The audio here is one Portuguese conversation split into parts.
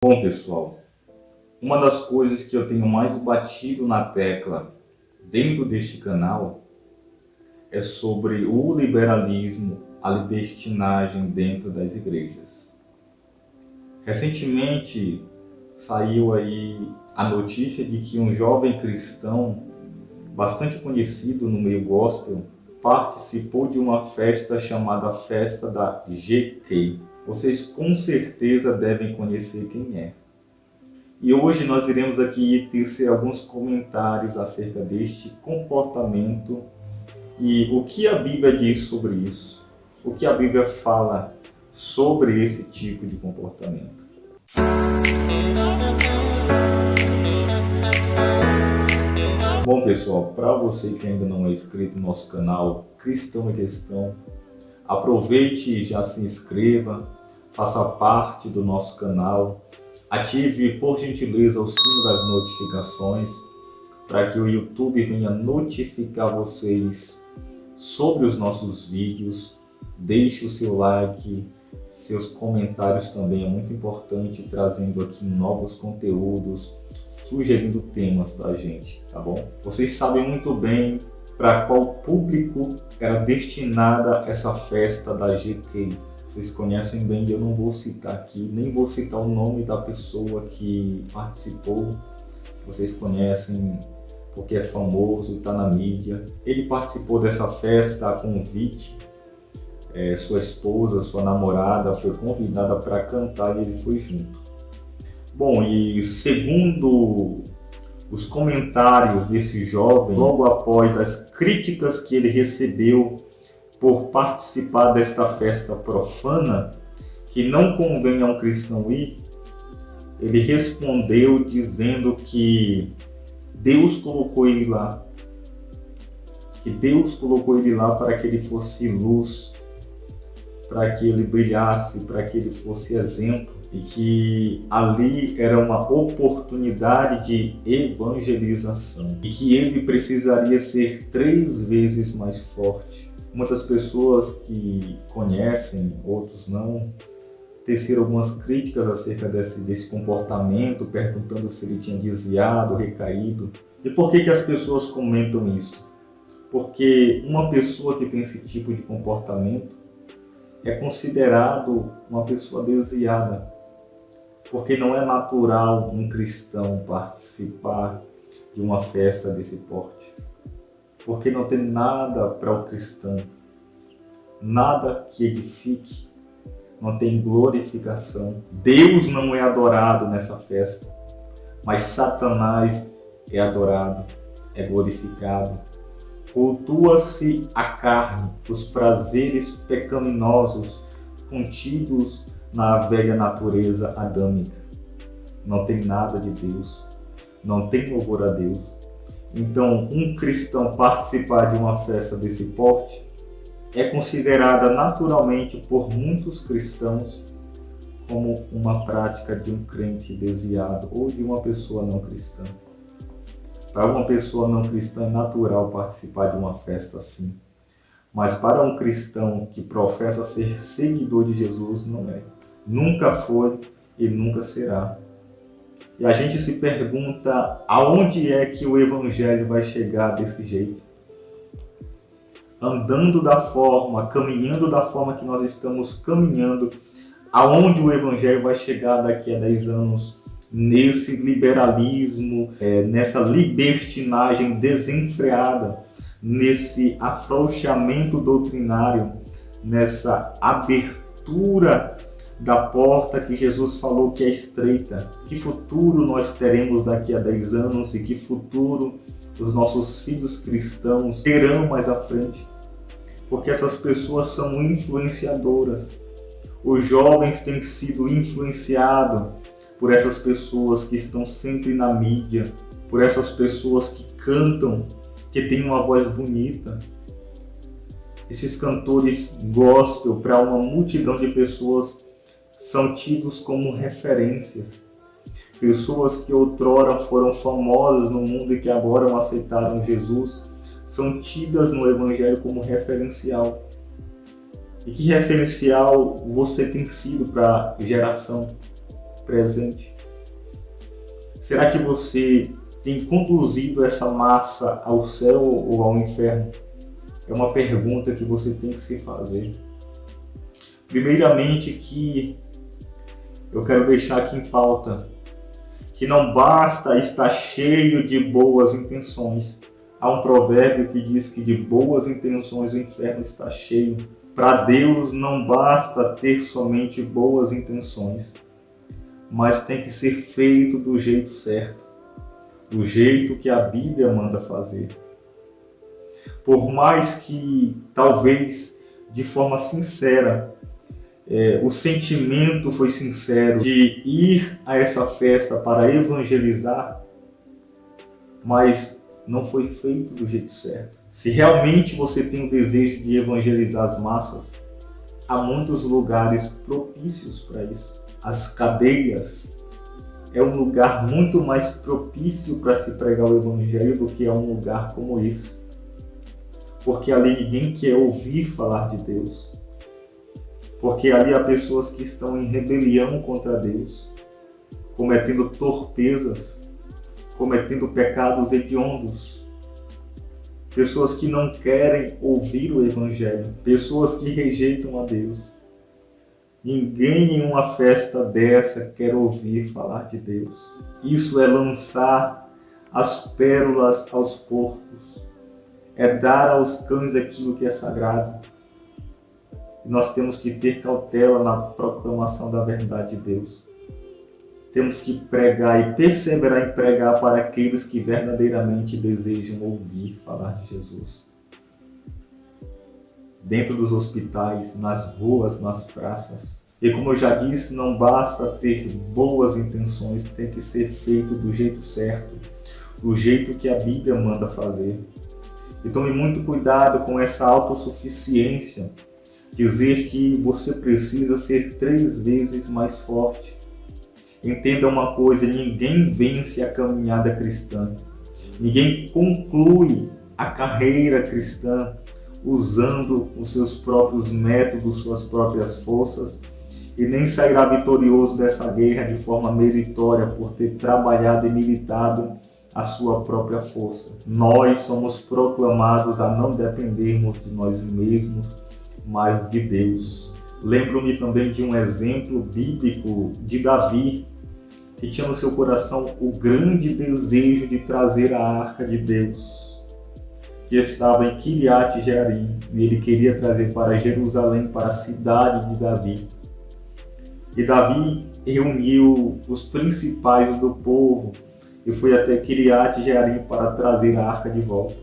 Bom, pessoal, uma das coisas que eu tenho mais batido na tecla dentro deste canal é sobre o liberalismo, a libertinagem dentro das igrejas. Recentemente saiu aí a notícia de que um jovem cristão bastante conhecido no meio gospel participou de uma festa chamada Festa da GK. Vocês com certeza devem conhecer quem é. E hoje nós iremos aqui tecer alguns comentários acerca deste comportamento e o que a Bíblia diz sobre isso, o que a Bíblia fala sobre esse tipo de comportamento. Bom, pessoal, para você que ainda não é inscrito no nosso canal Cristão em Questão, aproveite e já se inscreva, faça parte do nosso canal, ative por gentileza o sino das notificações para que o YouTube venha notificar vocês sobre os nossos vídeos. Deixe o seu like, seus comentários também é muito importante, trazendo aqui novos conteúdos, sugerindo temas para a gente, tá bom? Vocês sabem muito bem para qual público era destinada essa festa da GK. Vocês conhecem bem, eu não vou citar aqui, nem vou citar o nome da pessoa que participou. Vocês conhecem porque é famoso, está na mídia. Ele participou dessa festa a convite. Sua esposa, sua namorada foi convidada para cantar e ele foi junto. Bom, e segundo os comentários desse jovem, logo após as críticas que ele recebeu por participar desta festa profana, que não convém a um cristão ir, ele respondeu dizendo que Deus colocou ele lá, para que ele fosse luz, para que ele brilhasse, para que ele fosse exemplo, e que ali era uma oportunidade de evangelização e que ele precisaria ser 3 vezes mais forte. Muitas pessoas que conhecem, outros não, teceram algumas críticas acerca desse comportamento, perguntando se ele tinha desviado, recaído. E por que as pessoas comentam isso? Porque uma pessoa que tem esse tipo de comportamento é considerado uma pessoa desviada, porque não é natural um cristão participar de uma festa desse porte, porque não tem nada para o cristão, nada que edifique, não tem glorificação. Deus não é adorado nessa festa, mas Satanás é adorado, é glorificado. Cultua-se a carne, os prazeres pecaminosos contidos na velha natureza adâmica. Não tem nada de Deus, não tem louvor a Deus. Então, um cristão participar de uma festa desse porte é considerada naturalmente por muitos cristãos como uma prática de um crente desviado ou de uma pessoa não cristã. Para uma pessoa não cristã é natural participar de uma festa assim, mas para um cristão que professa ser seguidor de Jesus não é. Nunca foi e nunca será. E a gente se pergunta aonde é que o evangelho vai chegar desse jeito? Andando da forma, caminhando da forma que nós estamos caminhando, aonde o evangelho vai chegar daqui a 10 anos? Nesse liberalismo, nessa libertinagem desenfreada, nesse afrouxamento doutrinário, nessa abertura da porta que Jesus falou que é estreita. Que futuro nós teremos daqui a 10 anos e que futuro os nossos filhos cristãos terão mais à frente? Porque essas pessoas são influenciadoras. Os jovens têm sido influenciados por essas pessoas que estão sempre na mídia, por essas pessoas que cantam, que têm uma voz bonita. Esses cantores gospel para uma multidão de pessoas são tidos como referências. Pessoas que outrora foram famosas no mundo e que agora aceitaram Jesus, são tidas no Evangelho como referencial. E que referencial você tem sido para a geração presente? Será que você tem conduzido essa massa ao céu ou ao inferno? É uma pergunta que você tem que se fazer. Primeiramente, que eu quero deixar aqui em pauta, que não basta estar cheio de boas intenções. Há um provérbio que diz que de boas intenções o inferno está cheio. Para Deus não basta ter somente boas intenções, mas tem que ser feito do jeito certo, do jeito que a Bíblia manda fazer. Por mais que, talvez, de forma sincera, o sentimento foi sincero de ir a essa festa para evangelizar, mas não foi feito do jeito certo. Se realmente você tem o desejo de evangelizar as massas, há muitos lugares propícios para isso. As cadeias é um lugar muito mais propício para se pregar o evangelho do que um lugar como esse. Porque ali ninguém quer ouvir falar de Deus. Porque ali há pessoas que estão em rebelião contra Deus, cometendo torpezas, cometendo pecados hediondos. Pessoas que não querem ouvir o Evangelho, pessoas que rejeitam a Deus. Ninguém em uma festa dessa quer ouvir falar de Deus. Isso é lançar as pérolas aos porcos, é dar aos cães aquilo que é sagrado. Nós temos que ter cautela na proclamação da verdade de Deus. Temos que pregar e perseverar em pregar para aqueles que verdadeiramente desejam ouvir falar de Jesus. Dentro dos hospitais, nas ruas, nas praças. E como eu já disse, não basta ter boas intenções, tem que ser feito do jeito certo, do jeito que a Bíblia manda fazer. E tome muito cuidado com essa autossuficiência, dizer que você precisa ser 3 vezes mais forte. Entenda uma coisa, ninguém vence a caminhada cristã, ninguém conclui a carreira cristã usando os seus próprios métodos, suas próprias forças, e nem sairá vitorioso dessa guerra de forma meritória por ter trabalhado e militado a sua própria força. Nós somos proclamados a não dependermos de nós mesmos, mas de Deus. Lembro-me também de um exemplo bíblico de Davi, que tinha no seu coração o grande desejo de trazer a arca de Deus, que estava em Kiriat Jearim, e ele queria trazer para Jerusalém, para a cidade de Davi. E Davi reuniu os principais do povo e foi até Kiriat Jearim para trazer a arca de volta.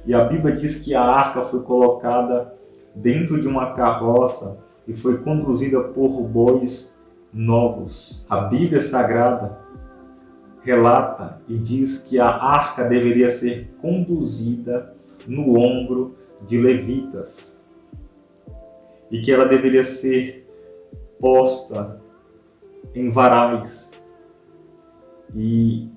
E a Bíblia diz que a arca foi colocada dentro de uma carroça e foi conduzida por bois novos. A Bíblia Sagrada relata e diz que a arca deveria ser conduzida no ombro de levitas e que ela deveria ser posta em varais e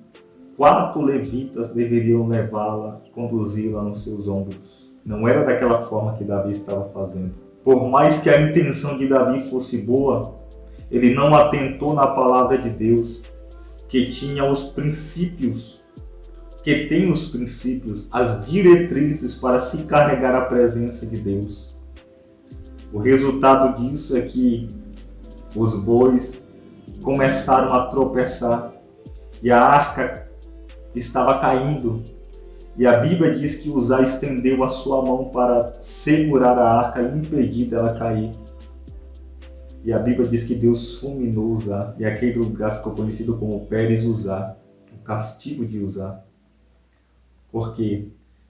4 levitas deveriam levá-la, conduzi-la nos seus ombros. Não era daquela forma que Davi estava fazendo. Por mais que a intenção de Davi fosse boa, ele não atentou na palavra de Deus, que tinha os princípios, que tem os princípios, as diretrizes para se carregar a presença de Deus. O resultado disso é que os bois começaram a tropeçar e a arca estava caindo. E a Bíblia diz que Uzá estendeu a sua mão para segurar a arca e impedir dela cair. E a Bíblia diz que Deus fulminou Uzá, e aquele lugar ficou conhecido como Pérez Uzá, o castigo de Uzá. Por quê?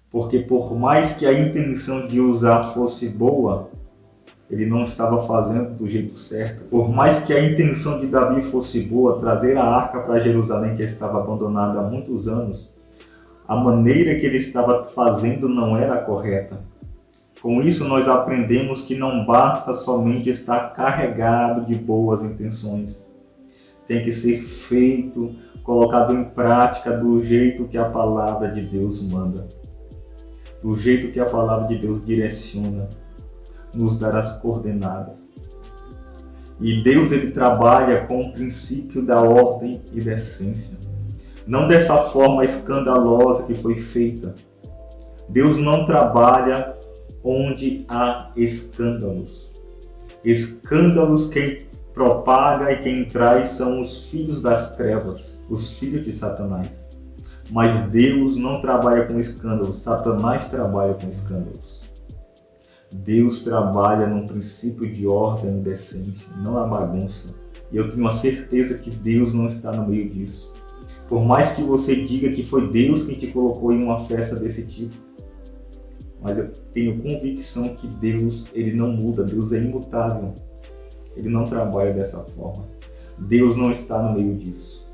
Porque por mais que a intenção de Uzá fosse boa, ele não estava fazendo do jeito certo. Por mais que a intenção de Davi fosse boa, trazer a arca para Jerusalém, que estava abandonada há muitos anos, a maneira que ele estava fazendo não era correta. Com isso, nós aprendemos que não basta somente estar carregado de boas intenções. Tem que ser feito, colocado em prática do jeito que a palavra de Deus manda. Do jeito que a palavra de Deus direciona, nos dar as coordenadas. E Deus, ele trabalha com o princípio da ordem e da essência. não dessa forma escandalosa que foi feita. Deus não trabalha onde há escândalos. Escândalos quem propaga e quem traz são os filhos das trevas, os filhos de Satanás. Mas Deus não trabalha com escândalos, Satanás trabalha com escândalos. Deus trabalha num princípio de ordem e decência, não há bagunça. E eu tenho a certeza que Deus não está no meio disso. Por mais que você diga que foi Deus quem te colocou em uma festa desse tipo, mas eu tenho convicção que Deus, ele não muda, Deus é imutável. Ele não trabalha dessa forma. Deus não está no meio disso.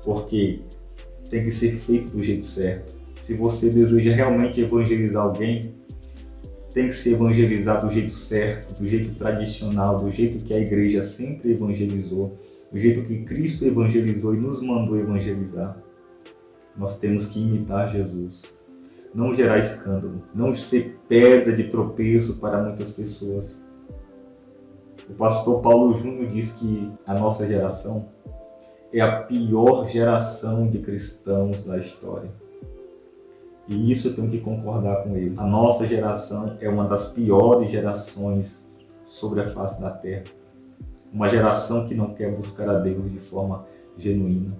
Porque tem que ser feito do jeito certo. Se você deseja realmente evangelizar alguém, tem que se evangelizar do jeito certo, do jeito tradicional, do jeito que a igreja sempre evangelizou, do jeito que Cristo evangelizou e nos mandou evangelizar. Nós temos que imitar Jesus. Não gerar escândalo, não ser pedra de tropeço para muitas pessoas. O pastor Paulo Júnior diz que a nossa geração é a pior geração de cristãos da história. E isso eu tenho que concordar com ele. A nossa geração é uma das piores gerações sobre a face da terra. Uma geração que não quer buscar a Deus de forma genuína.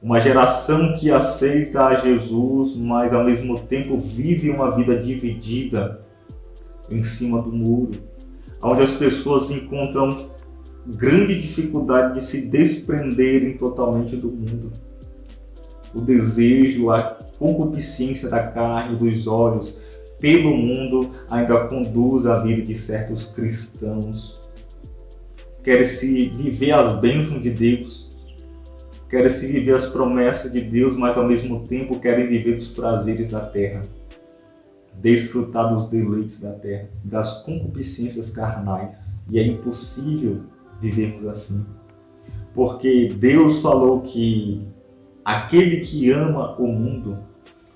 Uma geração que aceita a Jesus, mas ao mesmo tempo vive uma vida dividida em cima do muro, onde as pessoas encontram grande dificuldade de se desprenderem totalmente do mundo. O desejo, a concupiscência da carne, dos olhos, pelo mundo, ainda conduz a vida de certos cristãos. Quer-se viver as bênçãos de Deus, querem-se viver as promessas de Deus, mas ao mesmo tempo querem viver dos prazeres da terra, desfrutar dos deleites da terra, das concupiscências carnais. E é impossível vivermos assim, porque Deus falou que aquele que ama o mundo,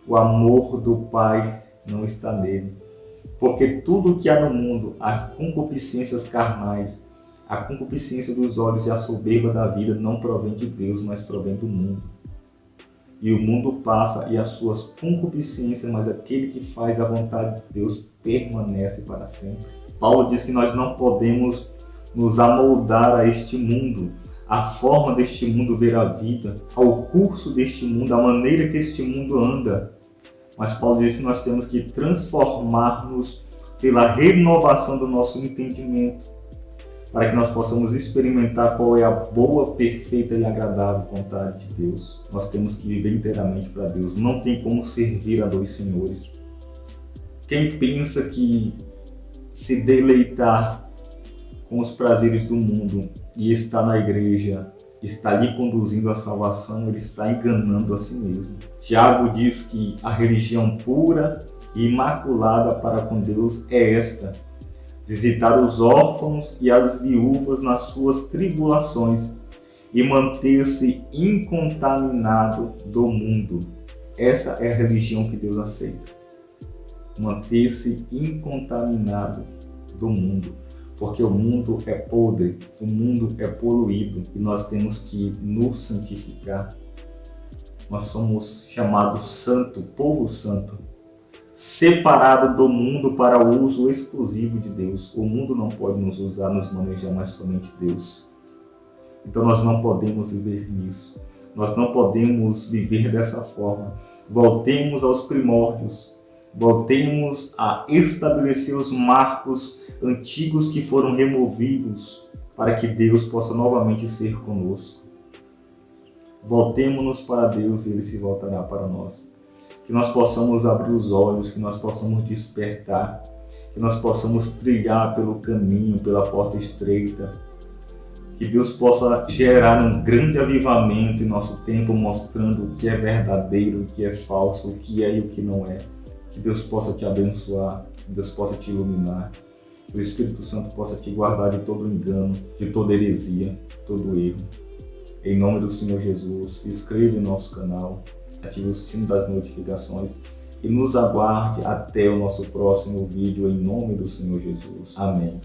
o amor do Pai não está nele. Porque tudo que há no mundo, as concupiscências carnais, a concupiscência dos olhos e a soberba da vida não provém de Deus, mas provém do mundo. E o mundo passa e as suas concupiscências, mas aquele que faz a vontade de Deus permanece para sempre. Paulo diz que nós não podemos nos amoldar a este mundo, a forma deste mundo ver a vida, ao curso deste mundo, a maneira que este mundo anda. Mas Paulo diz que nós temos que transformar-nos pela renovação do nosso entendimento, para que nós possamos experimentar qual é a boa, perfeita e agradável vontade de Deus. Nós temos que viver inteiramente para Deus. Não tem como servir a dois senhores. Quem pensa que se deleitar com os prazeres do mundo e está na igreja, está lhe conduzindo à salvação, ele está enganando a si mesmo. Tiago diz que a religião pura e imaculada para com Deus é esta: visitar os órfãos e as viúvas nas suas tribulações e manter-se incontaminado do mundo. Essa é a religião que Deus aceita. Manter-se incontaminado do mundo. Porque o mundo é podre, o mundo é poluído e nós temos que nos santificar. Nós somos chamados santo, povo santo, separado do mundo para o uso exclusivo de Deus. O mundo não pode nos usar, nos manejar, mas somente Deus. Então nós não podemos viver nisso. Nós não podemos viver dessa forma. Voltemos aos primórdios. Voltemos a estabelecer os marcos antigos que foram removidos para que Deus possa novamente ser conosco. Voltemos-nos para Deus e Ele se voltará para nós. Que nós possamos abrir os olhos, que nós possamos despertar, que nós possamos trilhar pelo caminho, pela porta estreita. Que Deus possa gerar um grande avivamento em nosso tempo, mostrando o que é verdadeiro, o que é falso, o que é e o que não é. Que Deus possa te abençoar, que Deus possa te iluminar, que o Espírito Santo possa te guardar de todo engano, de toda heresia, todo erro. Em nome do Senhor Jesus, se inscreva em nosso canal, ative o sino das notificações e nos aguarde até o nosso próximo vídeo, em nome do Senhor Jesus. Amém.